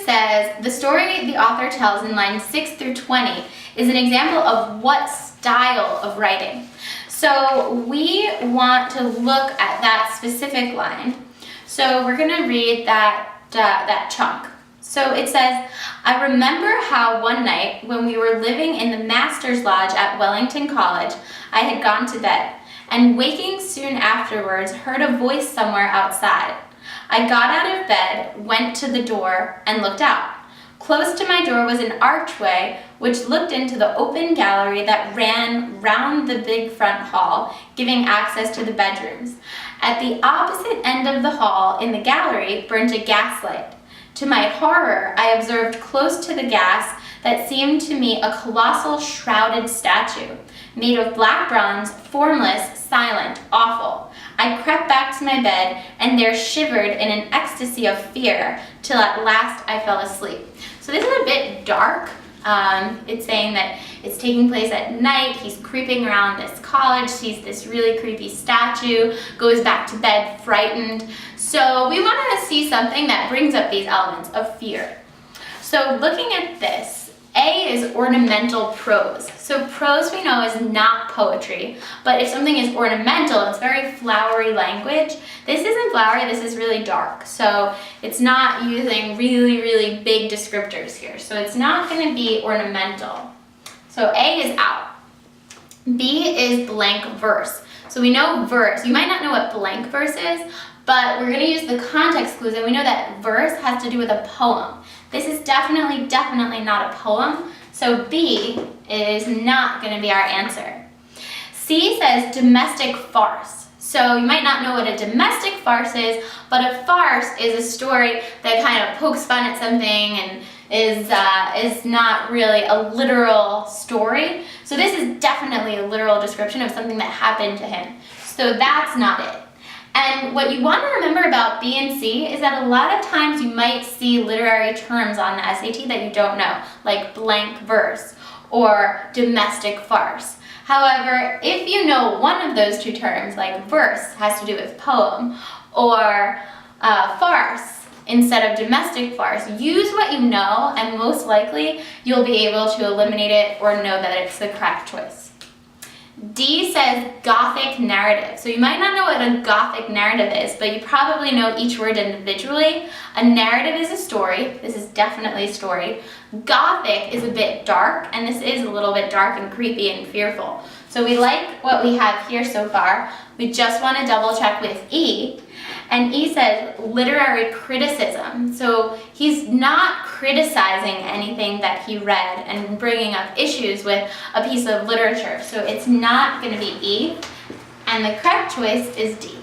says, the story the author tells in lines 6 through 20 is an example of what style of writing. So we want to look at that specific line. So we're going to read that chunk. So it says, I remember how one night when we were living in the Master's Lodge at Wellington College, I had gone to bed, and waking soon afterwards heard a voice somewhere outside. I got out of bed, went to the door, and looked out. Close to my door was an archway which looked into the open gallery that ran round the big front hall, giving access to the bedrooms. At the opposite end of the hall, in the gallery, burnt a gaslight. To my horror, I observed close to the gas that seemed to me a colossal shrouded statue, made of black bronze, formless, silent, awful. I crept back to my bed and there shivered in an ecstasy of fear till at last I fell asleep. So this is a bit dark. It's saying that it's taking place at night. He's creeping around this college, sees this really creepy statue, goes back to bed frightened. So we want to see something that brings up these elements of fear. So looking at this, A is ornamental prose. So prose we know is not poetry, but if something is ornamental, it's very flowery language. This isn't flowery, this is really dark. So it's not using really, really big descriptors here. So it's not going to be ornamental. So A is out. B is blank verse. So we know verse. You might not know what blank verse is, but we're going to use the context clues, and we know that verse has to do with a poem. This is definitely not a poem, so B is not going to be our answer. C says domestic farce. So you might not know what a domestic farce is, but a farce is a story that kind of pokes fun at something and is not really a literal story. So this is definitely a literal description of something that happened to him. So that's not it. And what you want to remember about B and C is that a lot of times you might see literary terms on the SAT that you don't know, like blank verse or domestic farce. However, if you know one of those two terms, like verse has to do with poem, or farce instead of domestic farce, use what you know and most likely you'll be able to eliminate it or know that it's the correct choice. D says Gothic narrative. So you might not know what a Gothic narrative is, but you probably know each word individually. A narrative is a story. This is definitely a story. Gothic is a bit dark, and this is a little bit dark and creepy and fearful. So we like what we have here so far. We just want to double check with E. And E says literary criticism. So he's not criticizing anything that he read and bringing up issues with a piece of literature. So it's not going to be E. And the correct choice is D.